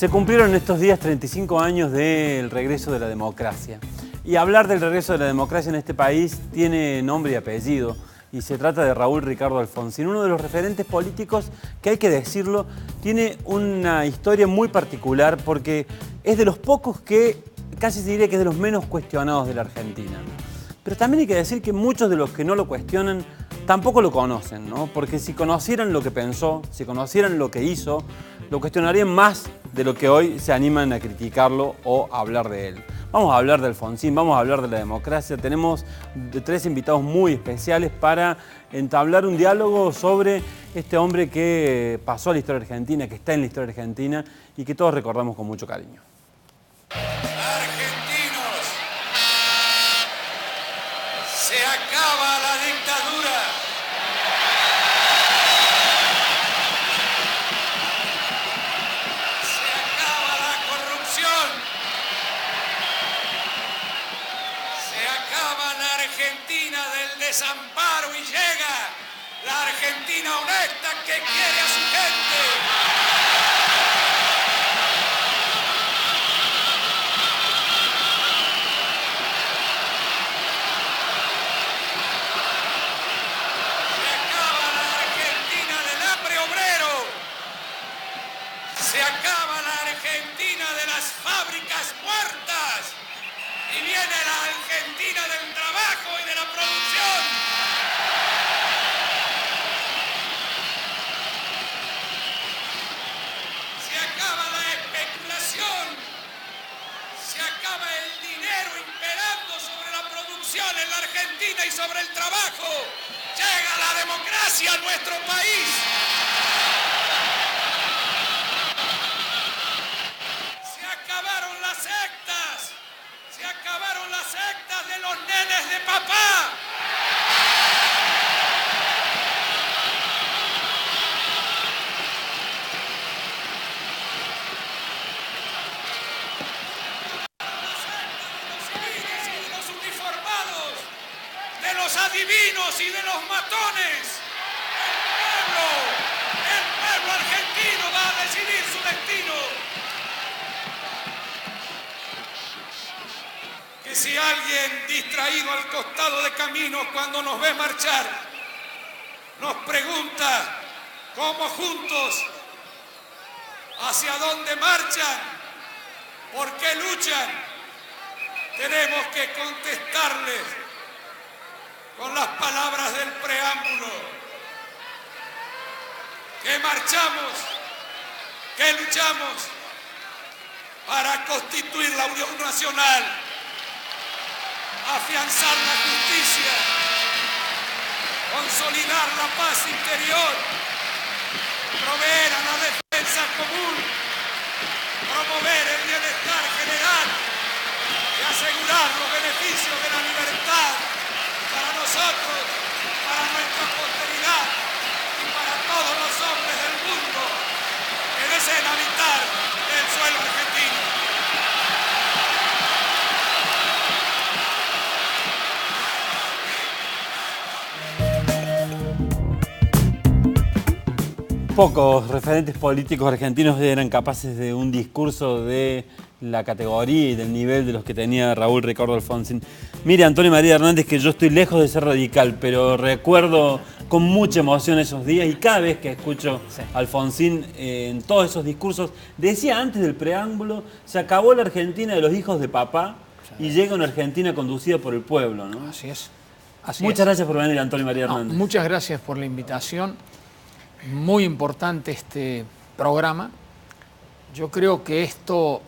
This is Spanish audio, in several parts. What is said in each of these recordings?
Se cumplieron en estos días 35 años del regreso de la democracia. Y hablar del regreso de la democracia en este país tiene nombre y apellido. Y se trata de Raúl Ricardo Alfonsín, uno de los referentes políticos que, hay que decirlo, tiene una historia muy particular porque es de los pocos que, casi se diría que es de los menos cuestionados de la Argentina. Pero también hay que decir que muchos de los que no lo cuestionan tampoco lo conocen, ¿no? Porque si conocieran lo que pensó, si conocieran lo que hizo, lo cuestionarían más de lo que hoy se animan a criticarlo o a hablar de él. Vamos a hablar de Alfonsín, vamos a hablar de la democracia. Tenemos tres invitados muy especiales para entablar un diálogo sobre este hombre que pasó a la historia argentina, que está en la historia argentina y que todos recordamos con mucho cariño. Argentinos, se acaba la dictadura. Se acaba la corrupción. Se acaba la Argentina del desamparo y llega la Argentina honesta que quiere a su gente. Se acaba la Argentina de las fábricas muertas y viene la Argentina del trabajo y de la producción. Se acaba la especulación, se acaba el dinero imperando sobre la producción en la Argentina y sobre el trabajo. Llega la democracia a nuestro país. Se acabaron las sectas de los nenes de papá. Las sectas de los civiles y de los uniformados, de los adivinos y de los matones. El pueblo argentino va a decidir su destino. Que si alguien distraído al costado de camino cuando nos ve marchar, nos pregunta cómo juntos, hacia dónde marchan, por qué luchan, tenemos que contestarles con las palabras del preámbulo, que marchamos, que luchamos para constituir la Unión Nacional, afianzar la justicia, consolidar la paz interior, proveer a la defensa común, promover el bienestar general y asegurar los beneficios de la libertad para nosotros, para nuestra posteridad y para todos los hombres del mundo que deseen habitar el suelo argentino. Pocos referentes políticos argentinos eran capaces de un discurso de la categoría y del nivel de los que tenía Raúl Ricardo Alfonsín. Mire, Antonio María Hernández, que yo estoy lejos de ser radical, pero recuerdo con mucha emoción esos días y cada vez que escucho a Alfonsín en todos esos discursos, decía antes del preámbulo, se acabó la Argentina de los hijos de papá y llega una Argentina conducida por el pueblo, ¿no? Así es. Muchas gracias por venir, Antonio María Hernández. Muchas gracias por la invitación. Muy importante este programa. Yo creo que esto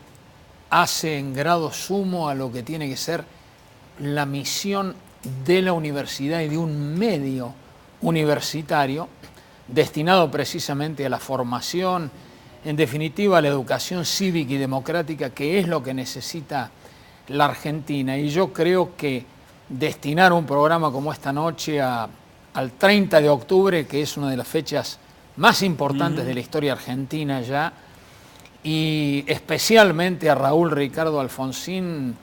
hace en grado sumo a lo que tiene que ser la misión de la universidad y de un medio universitario destinado precisamente a la formación, en definitiva a la educación cívica y democrática, que es lo que necesita la Argentina. Y yo creo que destinar un programa como esta noche al 30 de octubre, que es una de las fechas más importantes de la historia argentina ya, y especialmente a Raúl Ricardo Alfonsín,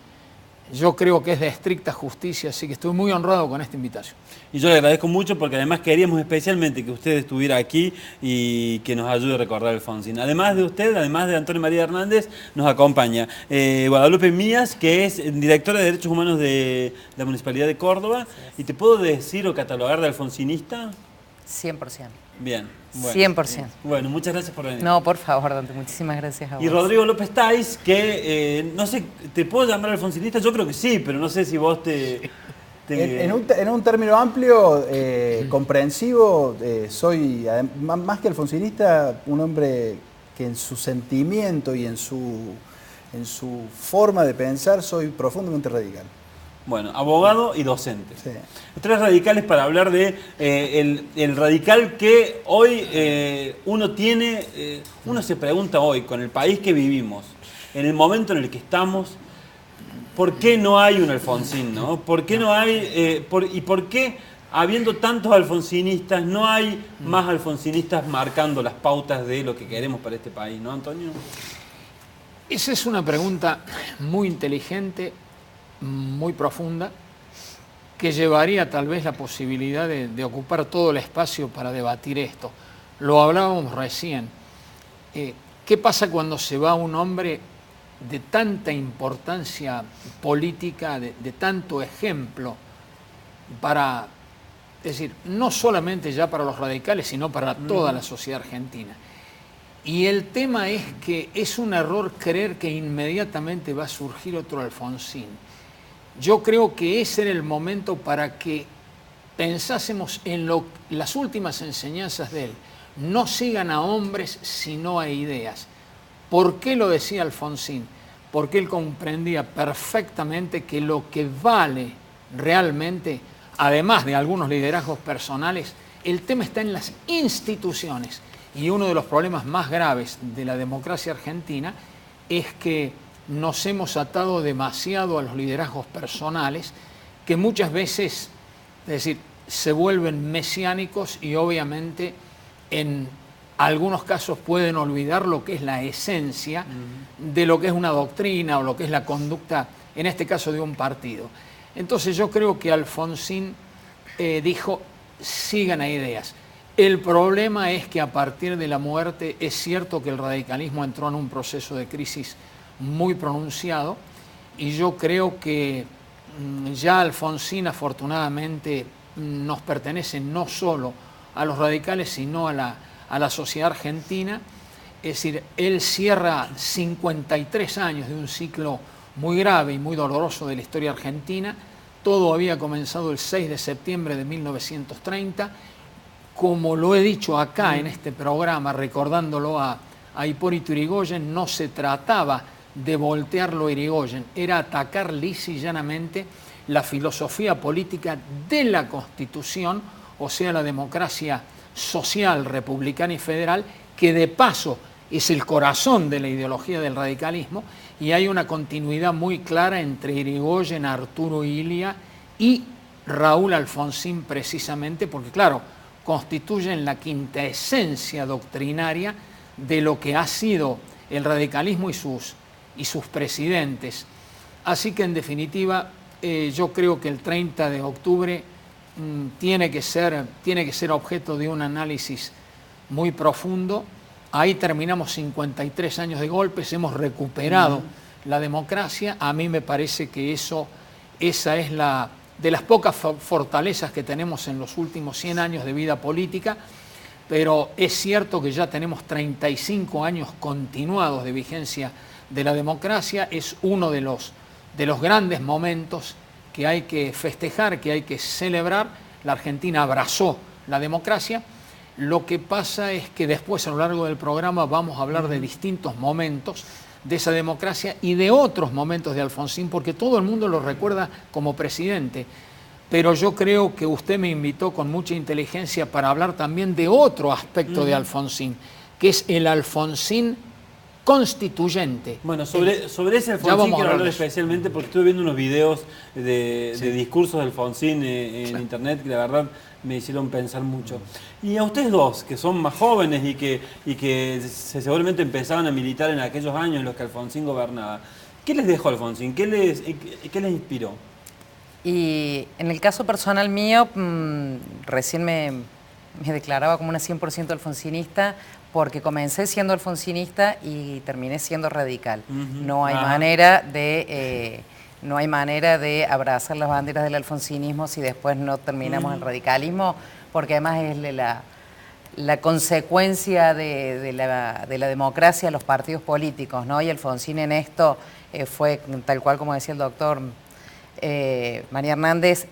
yo creo que es de estricta justicia, así que estoy muy honrado con esta invitación. Y yo le agradezco mucho porque además queríamos especialmente que usted estuviera aquí y que nos ayude a recordar a Alfonsín. Además de usted, además de Antonio María Hernández, nos acompaña Guadalupe Mías, que es directora de Derechos Humanos de la Municipalidad de Córdoba. ¿Y te puedo decir o catalogar de alfonsinista? 100%. Bien. Bueno, 100%. Bueno, muchas gracias por venir. No, por favor, Dante, muchísimas gracias a vos. Y Rodrigo López Tais, que no sé, ¿te puedo llamar alfonsinista? Yo creo que sí, pero no sé si vos te... En un término amplio, comprensivo, soy, más que alfonsinista, un hombre que en su sentimiento y en su forma de pensar soy profundamente radical. Bueno, abogado y docente. Sí. Tres radicales para hablar de el radical que hoy uno tiene, uno se pregunta hoy, con el país que vivimos, en el momento en el que estamos, ¿por qué no hay un Alfonsín, no? ¿Por qué no hay, y por qué, habiendo tantos alfonsinistas, no hay más alfonsinistas marcando las pautas de lo que queremos para este país, ¿no, Antonio? Esa es una pregunta muy inteligente, muy profunda, que llevaría tal vez la posibilidad de ocupar todo el espacio para debatir esto. Lo hablábamos recién. ¿Qué pasa cuando se va un hombre de tanta importancia política, de tanto ejemplo para, es decir, no solamente ya para los radicales, sino para toda la sociedad argentina? Y el tema es que es un error creer que inmediatamente va a surgir otro Alfonsín. Yo creo que ese era el momento para que pensásemos en las últimas enseñanzas de él. No sigan a hombres, sino a ideas. ¿Por qué lo decía Alfonsín? Porque él comprendía perfectamente que lo que vale realmente, además de algunos liderazgos personales, el tema está en las instituciones. Y uno de los problemas más graves de la democracia argentina es que nos hemos atado demasiado a los liderazgos personales, que muchas veces, es decir, se vuelven mesiánicos y obviamente en algunos casos pueden olvidar lo que es la esencia de lo que es una doctrina o lo que es la conducta, en este caso de un partido. Entonces yo creo que Alfonsín dijo, sigan a ideas. El problema es que a partir de la muerte es cierto que el radicalismo entró en un proceso de crisis muy pronunciado y yo creo que ya Alfonsín afortunadamente nos pertenece no solo a los radicales sino a la sociedad argentina. Es decir, él cierra 53 años de un ciclo muy grave y muy doloroso de la historia argentina. Todo había comenzado el 6 de septiembre de 1930. Como lo he dicho acá en este programa, recordándolo a Hipólito Yrigoyen, no se trataba de voltearlo a Yrigoyen, era atacar lisa y llanamente la filosofía política de la Constitución, o sea, la democracia social, republicana y federal, que de paso es el corazón de la ideología del radicalismo, y hay una continuidad muy clara entre Yrigoyen, Arturo Illia y Raúl Alfonsín precisamente, porque claro, constituyen la quintaesencia doctrinaria de lo que ha sido el radicalismo y sus presidentes. Así que en definitiva yo creo que el 30 de octubre tiene que ser objeto de un análisis muy profundo. Ahí terminamos 53 años de golpes, hemos recuperado la democracia. A mí me parece que esa es de las pocas fortalezas que tenemos en los últimos 100 años de vida política, pero es cierto que ya tenemos 35 años continuados de vigencia de la democracia. Es uno de los grandes momentos que hay que festejar, que hay que celebrar. La Argentina abrazó la democracia. Lo que pasa es que después, a lo largo del programa, vamos a hablar de distintos momentos de esa democracia y de otros momentos de Alfonsín, porque todo el mundo lo recuerda como presidente. Pero yo creo que usted me invitó con mucha inteligencia para hablar también de otro aspecto de Alfonsín, que es el Alfonsín constituyente. Bueno, sobre ese Alfonsín quiero hablar especialmente porque estuve viendo unos videos de discursos de Alfonsín en internet que la verdad me hicieron pensar mucho. Y a ustedes dos, que son más jóvenes y que seguramente empezaban a militar en aquellos años en los que Alfonsín gobernaba, ¿Qué les dejó Alfonsín? ¿Qué les inspiró? Y en el caso personal mío, recién me declaraba como una 100% alfonsinista porque comencé siendo alfonsinista y terminé siendo radical. No hay manera de abrazar las banderas del alfonsinismo si después no terminamos el radicalismo, porque además es la consecuencia de la democracia, los partidos políticos, ¿no? Y Alfonsín en esto fue, tal cual como decía el doctor María Hernández,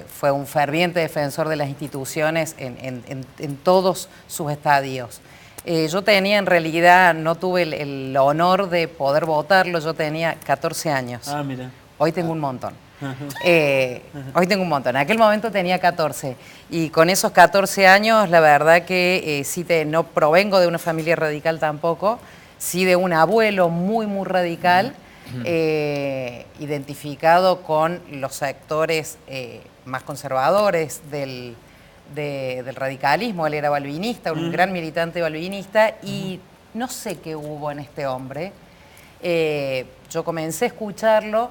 fue un ferviente defensor de las instituciones en todos sus estadios. Yo tenía, en realidad, no tuve el honor de poder votarlo, yo tenía 14 años. Ah, mira. Hoy tengo un montón. Hoy tengo un montón. En aquel momento tenía 14. Y con esos 14 años, la verdad que no provengo de una familia radical tampoco, sí de un abuelo muy, muy radical, identificado con los sectores más conservadores del radicalismo. Él era balvinista, un gran militante balvinista, y no sé qué hubo en este hombre. Yo comencé a escucharlo,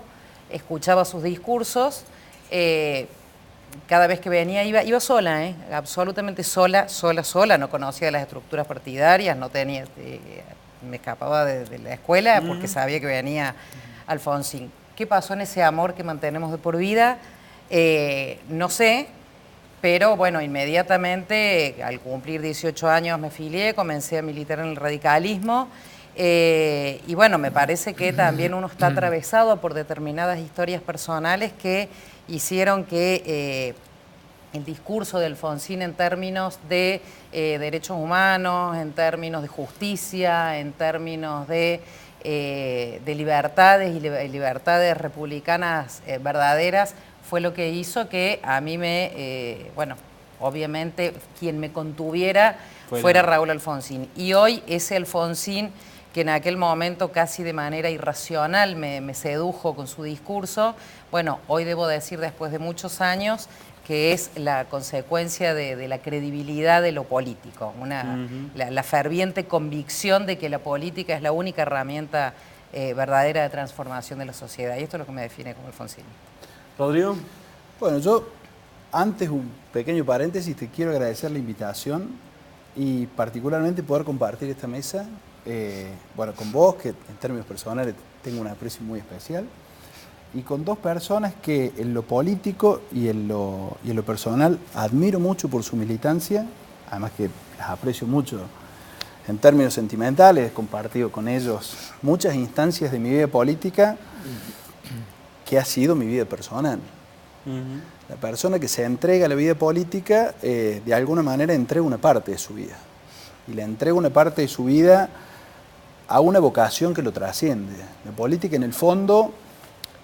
escuchaba sus discursos, cada vez que venía iba sola, absolutamente sola, no conocía las estructuras partidarias, no tenía, me escapaba de la escuela porque sabía que venía Alfonsín. ¿Qué pasó en ese amor que mantenemos de por vida? No sé, pero bueno, inmediatamente al cumplir 18 años me filié, comencé a militar en el radicalismo. Y bueno, me parece que también uno está atravesado por determinadas historias personales que hicieron que el discurso de Alfonsín en términos de derechos humanos, en términos de justicia, en términos de libertades y libertades republicanas verdaderas, fue lo que hizo que a mí bueno, obviamente quien me contuviera fuera Raúl Alfonsín. Y hoy ese Alfonsín que en aquel momento casi de manera irracional me sedujo con su discurso, bueno, hoy debo decir después de muchos años que es la consecuencia de la credibilidad de lo político, la ferviente convicción de que la política es la única herramienta verdadera de transformación de la sociedad. Y esto es lo que me define como Alfonsín. ¿Rodrigo? Bueno, yo, antes un pequeño paréntesis, te quiero agradecer la invitación y particularmente poder compartir esta mesa, bueno, con vos, que en términos personales tengo un aprecio muy especial, y con dos personas que en lo político y en lo personal admiro mucho por su militancia, además que las aprecio mucho en términos sentimentales, he compartido con ellos muchas instancias de mi vida política que ha sido mi vida personal. La persona que se entrega a la vida política, de alguna manera entrega una parte de su vida, y le entrega una parte de su vida a una vocación que lo trasciende. La política, en el fondo,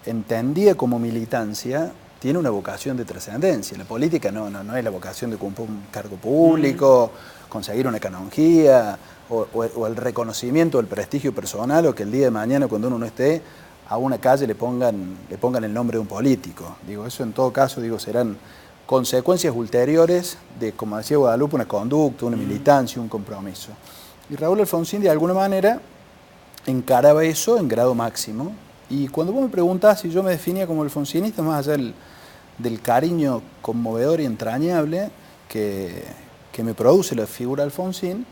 entendida como militancia, tiene una vocación de trascendencia. La política no es la vocación de cumplir un cargo público, conseguir una canonjía, o el reconocimiento, el prestigio personal, o que el día de mañana, cuando uno no esté, a una calle le pongan el nombre de un político. Digo, eso en todo caso, serán consecuencias ulteriores de, como decía Guadalupe, una conducta, una militancia, un compromiso. Y Raúl Alfonsín, de alguna manera, encaraba eso en grado máximo. Y cuando vos me preguntás si yo me definía como alfonsinista, más allá del cariño conmovedor y entrañable que me produce la figura de Alfonsín,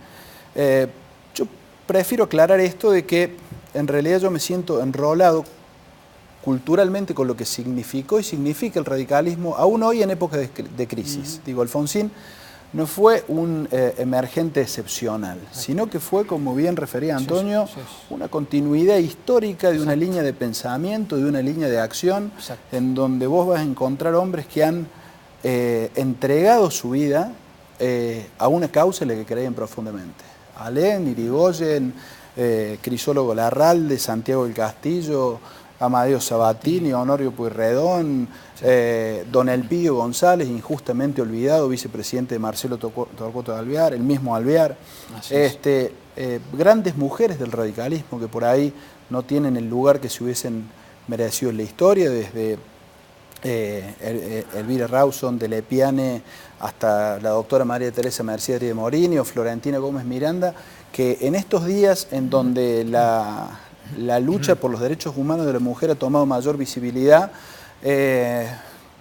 yo prefiero aclarar esto de que en realidad yo me siento enrolado culturalmente con lo que significó y significa el radicalismo, aún hoy en época de crisis. Digo, Alfonsín no fue un emergente excepcional, sino que fue, como bien refería Antonio, una continuidad histórica de una línea de pensamiento, de una línea de acción, en donde vos vas a encontrar hombres que han entregado su vida a una causa en la que creían profundamente. Alén, Irigoyen, Crisólogo Larralde, Santiago del Castillo, Amadeo Sabatini, Honorio Pueyrredón, don Elpidio González, injustamente olvidado, vicepresidente de Marcelo Torcuato de Alvear, el mismo Alvear, grandes mujeres del radicalismo que por ahí no tienen el lugar que se hubiesen merecido en la historia, desde Elvira Rawson de Lepiane hasta la doctora María Teresa Mercedes de Morini o Florentina Gómez Miranda, que en estos días en donde la lucha por los derechos humanos de la mujer ha tomado mayor visibilidad,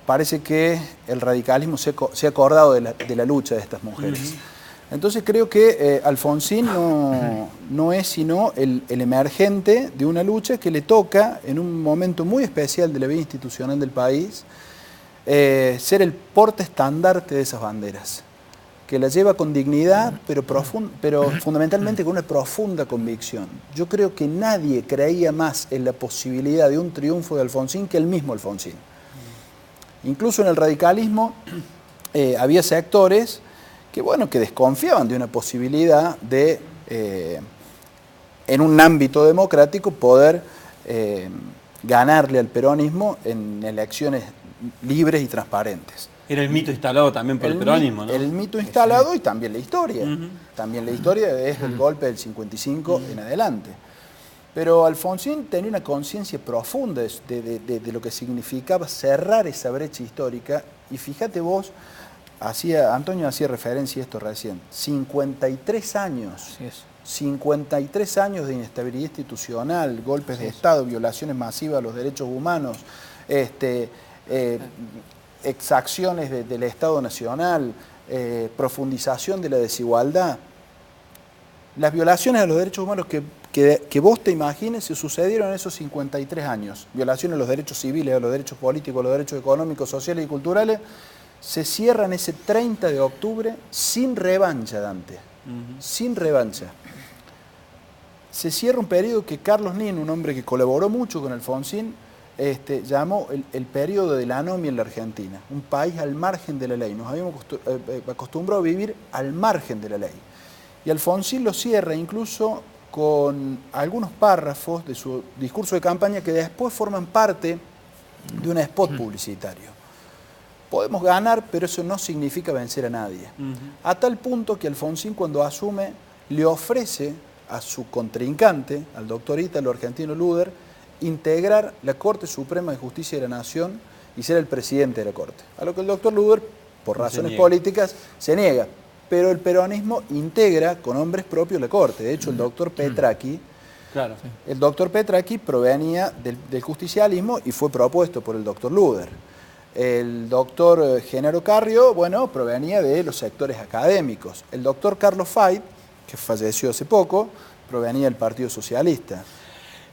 parece que el radicalismo se ha acordado de la lucha de estas mujeres. Entonces creo que Alfonsín no es sino el emergente de una lucha que le toca en un momento muy especial de la vida institucional del país, ser el porte estandarte de esas banderas, que la lleva con dignidad, pero fundamentalmente con una profunda convicción. Yo creo que nadie creía más en la posibilidad de un triunfo de Alfonsín que el mismo Alfonsín. Incluso en el radicalismo había sectores que desconfiaban de una posibilidad de, en un ámbito democrático, poder ganarle al peronismo en elecciones libres y transparentes. Era el mito instalado también por el peronismo, ¿no? El mito instalado y también la historia. También la historia es el golpe del 55 en adelante. Pero Alfonsín tenía una conciencia profunda de lo que significaba cerrar esa brecha histórica. Y fíjate vos, Antonio hacía referencia a esto recién, 53 años. Así es. 53 años de inestabilidad institucional, golpes de Estado, violaciones masivas de los derechos humanos, exacciones del Estado Nacional, profundización de la desigualdad. Las violaciones a los derechos humanos que vos te imagines se sucedieron en esos 53 años. Violaciones a los derechos civiles, a los derechos políticos, a los derechos económicos, sociales y culturales, se cierran ese 30 de octubre sin revancha, Dante. Sin revancha. Se cierra un periodo que Carlos Nin, un hombre que colaboró mucho con Alfonsín, llamó el periodo de la anomia en la Argentina, un país al margen de la ley. Nos habíamos acostumbrado a vivir al margen de la ley. Y Alfonsín lo cierra incluso con algunos párrafos de su discurso de campaña que después forman parte de un spot publicitario. Podemos ganar, pero eso no significa vencer a nadie. A tal punto que Alfonsín, cuando asume, le ofrece a su contrincante, al doctor Ítalo Argentino Luder, integrar la Corte Suprema de Justicia de la Nación y ser el presidente de la Corte. A lo que el doctor Luder, por razones políticas, se niega. Pero el peronismo integra con hombres propios la Corte. De hecho, el doctor Petracchi, el doctor Petracchi provenía del justicialismo y fue propuesto por el doctor Luder. El doctor Genaro Carrió, provenía de los sectores académicos. El doctor Carlos Fay, que falleció hace poco, provenía del Partido Socialista.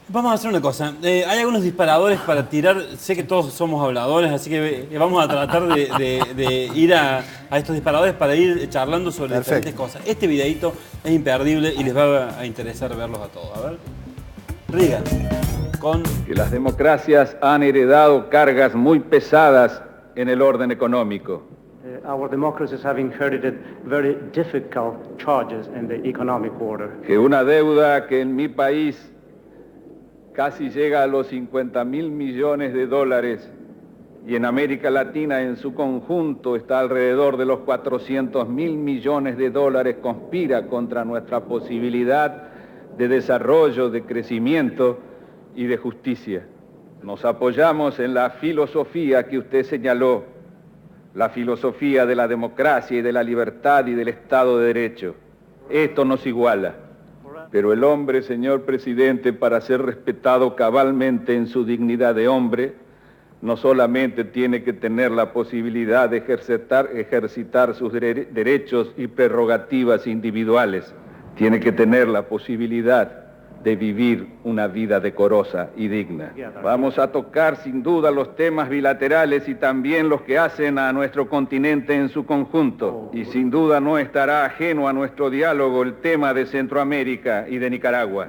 Vamos a hacer una cosa. Hay algunos disparadores para tirar. Sé que todos somos habladores, así que vamos a tratar de ir a estos disparadores para ir charlando sobre diferentes cosas. Este videito es imperdible y les va a interesar verlos a todos. A ver. Reagan. Que las democracias han heredado cargas muy pesadas en el orden económico. Our democracies have inherited very difficult charges in the economic order. Que una deuda que en mi país casi llega a los 50.000 millones de dólares y en América Latina en su conjunto está alrededor de los 400.000 millones de dólares, conspira contra nuestra posibilidad de desarrollo, de crecimiento y de justicia. Nos apoyamos en la filosofía que usted señaló, la filosofía de la democracia y de la libertad y del Estado de Derecho. Esto nos iguala. Pero el hombre, señor presidente, para ser respetado cabalmente en su dignidad de hombre, no solamente tiene que tener la posibilidad de ejercitar sus derechos y prerrogativas individuales, tiene que tener la posibilidad de vivir una vida decorosa y digna. Vamos a tocar sin duda los temas bilaterales y también los que hacen a nuestro continente en su conjunto. Y sin duda no estará ajeno a nuestro diálogo el tema de Centroamérica y de Nicaragua.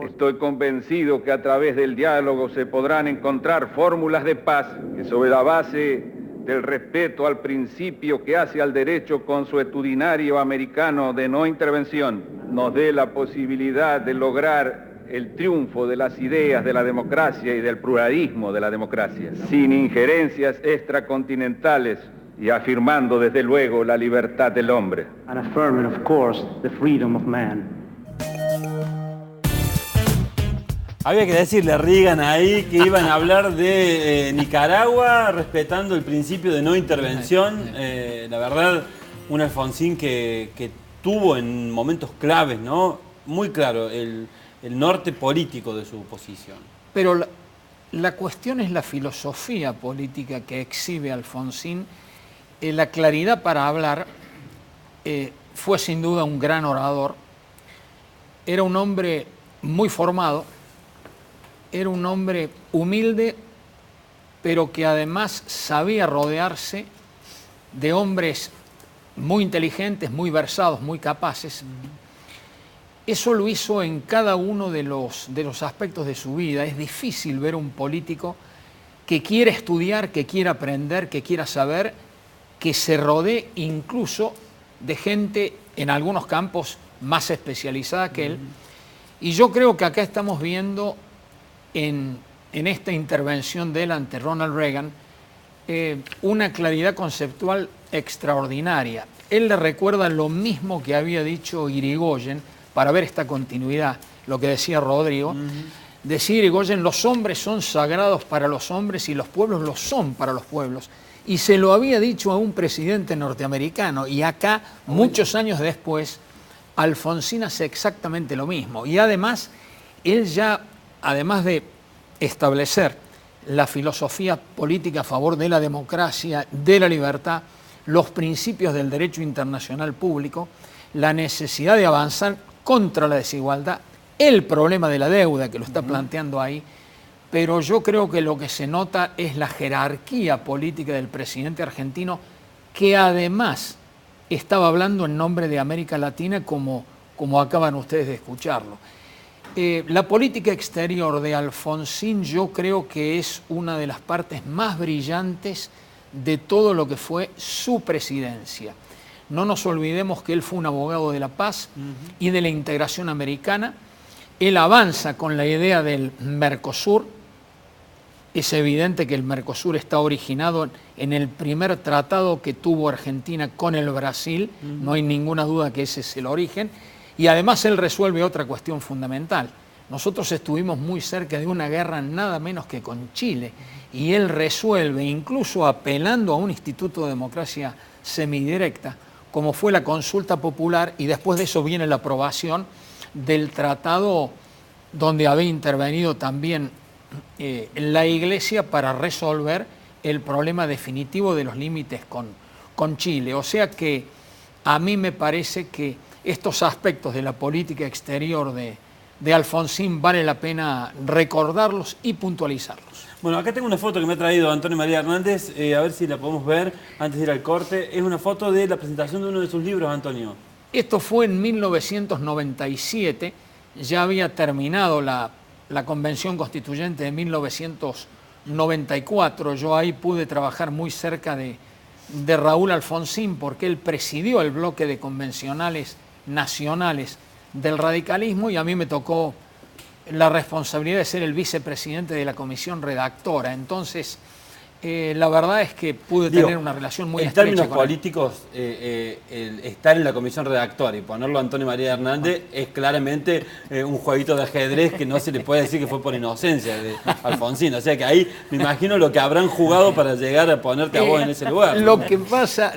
Estoy convencido que a través del diálogo se podrán encontrar fórmulas de paz que sobre la base del respeto al principio que hace al derecho consuetudinario americano de no intervención, nos dé la posibilidad de lograr el triunfo de las ideas de la democracia y del pluralismo de la democracia, sin injerencias extracontinentales y afirmando desde luego la libertad del hombre. And affirming, of course, the freedom of man. Había que decirle a Reagan ahí que iban a hablar de Nicaragua respetando el principio de no intervención. La verdad, un Alfonsín que tuvo en momentos claves, ¿no? Muy claro, el norte político de su posición. Pero la cuestión es la filosofía política que exhibe Alfonsín. La claridad para hablar, fue sin duda un gran orador, era un hombre muy formado, era un hombre humilde, pero que además sabía rodearse de hombres muy inteligentes, muy versados, muy capaces. Eso lo hizo en cada uno de los aspectos de su vida. Es difícil ver un político que quiera estudiar, que quiera aprender, que quiera saber, que se rodee incluso de gente en algunos campos más especializada que él. Y yo creo que acá estamos viendo en esta intervención de él ante Ronald Reagan una claridad conceptual extraordinaria. Él le recuerda lo mismo que había dicho Irigoyen, para ver esta continuidad, lo que decía Rodrigo. Decía Irigoyen, los hombres son sagrados para los hombres y los pueblos lo son para los pueblos. Y se lo había dicho a un presidente norteamericano, y acá, muchos años después, Alfonsín hace exactamente lo mismo. Y además, él ya, además de establecer la filosofía política a favor de la democracia, de la libertad, los principios del derecho internacional público, la necesidad de avanzar contra la desigualdad, el problema de la deuda, que lo está planteando ahí, pero yo creo que lo que se nota es la jerarquía política del presidente argentino, que además estaba hablando en nombre de América Latina, como acaban ustedes de escucharlo. La política exterior de Alfonsín yo creo que es una de las partes más brillantes de todo lo que fue su presidencia. No nos olvidemos que él fue un abogado de la paz y de la integración americana. Él avanza con la idea del Mercosur. Es evidente que el Mercosur está originado en el primer tratado que tuvo Argentina con el Brasil. No hay ninguna duda que ese es el origen. Y además él resuelve otra cuestión fundamental. Nosotros estuvimos muy cerca de una guerra nada menos que con Chile. Y él resuelve, incluso apelando a un instituto de democracia semidirecta, como fue la consulta popular, y después de eso viene la aprobación del tratado donde había intervenido también la Iglesia para resolver el problema definitivo de los límites con Chile. O sea que a mí me parece que estos aspectos de la política exterior de Alfonsín vale la pena recordarlos y puntualizarlos. Bueno, acá tengo una foto que me ha traído Antonio María Hernández, a ver si la podemos ver antes de ir al corte. Es una foto de la presentación de uno de sus libros, Antonio. Esto fue en 1997, ya había terminado la Convención Constituyente de 1994. Yo ahí pude trabajar muy cerca de Raúl Alfonsín, porque él presidió el bloque de convencionales nacionales del radicalismo, y a mí me tocó la responsabilidad de ser el vicepresidente de la comisión redactora. Entonces, la verdad es que pude tener una relación muy estrecha. En términos políticos, el estar en la comisión redactora y ponerlo a Antonio María Hernández es claramente un jueguito de ajedrez que no se le puede decir que fue por inocencia de Alfonsín. O sea que ahí me imagino lo que habrán jugado para llegar a ponerte a vos en ese lugar. Lo que pasa,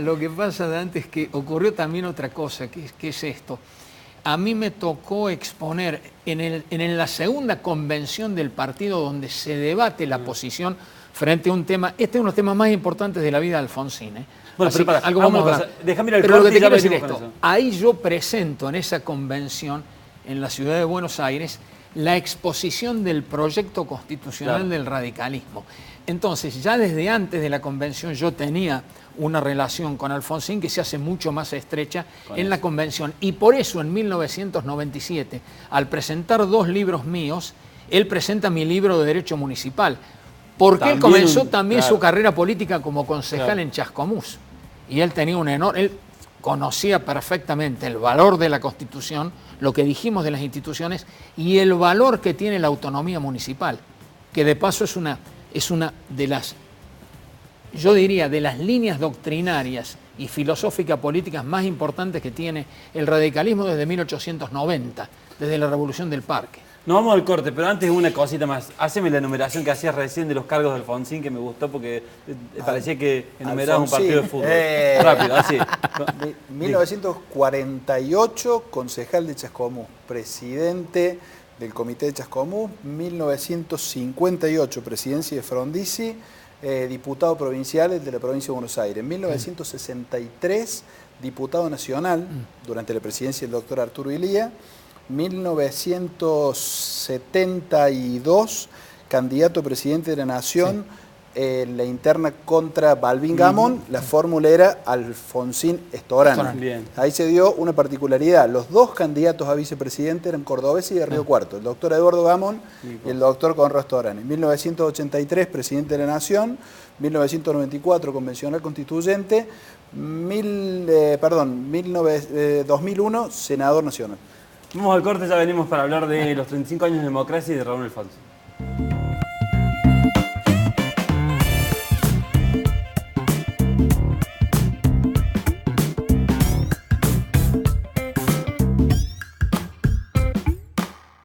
Dante, es que ocurrió también otra cosa, que es esto. A mí me tocó exponer en la segunda convención del partido, donde se debate la posición frente a un tema. Este es uno de los temas más importantes de la vida de Alfonsín. Bueno, pero para, algo vamos a ver. Déjame ir al pero lo corte que te y ya quiero decir venimos esto. con eso. Ahí yo presento en esa convención, en la ciudad de Buenos Aires, la exposición del proyecto constitucional del radicalismo. Entonces, ya desde antes de la convención yo tenía una relación con Alfonsín que se hace mucho más estrecha en la convención. Y por eso en 1997, al presentar dos libros míos, él presenta mi libro de Derecho Municipal, porque también, él comenzó también su carrera política como concejal en Chascomús. Y él tenía él conocía perfectamente el valor de la Constitución, lo que dijimos de las instituciones y el valor que tiene la autonomía municipal, que de paso es una de las, yo diría, de las líneas doctrinarias y filosóficas políticas más importantes que tiene el radicalismo desde 1890, desde la Revolución del Parque. Nos vamos al corte, pero antes una cosita más. Haceme la enumeración que hacías recién de los cargos de Alfonsín, que me gustó porque parecía que enumerabas un partido de fútbol. Rápido, así. 1948, concejal de Chascomús, presidente del Comité de Chascomús, 1958, presidencia de Frondizi, diputado provincial de la provincia de Buenos Aires. En 1963, diputado nacional durante la presidencia del doctor Arturo Illia. 1972, candidato a presidente de la Nación en la interna contra Balbín Gamón. La fórmula era Alfonsín Estorana. Bien. Ahí se dio una particularidad. Los dos candidatos a vicepresidente eran cordobeses y de Río Cuarto, el doctor Eduardo Gamón y el doctor Conrado Estorana. En 1983, presidente de la Nación. 1994, convencional constituyente. 2001, senador nacional. Vamos al corte, ya venimos para hablar de los 35 años de democracia y de Raúl Alfonsín.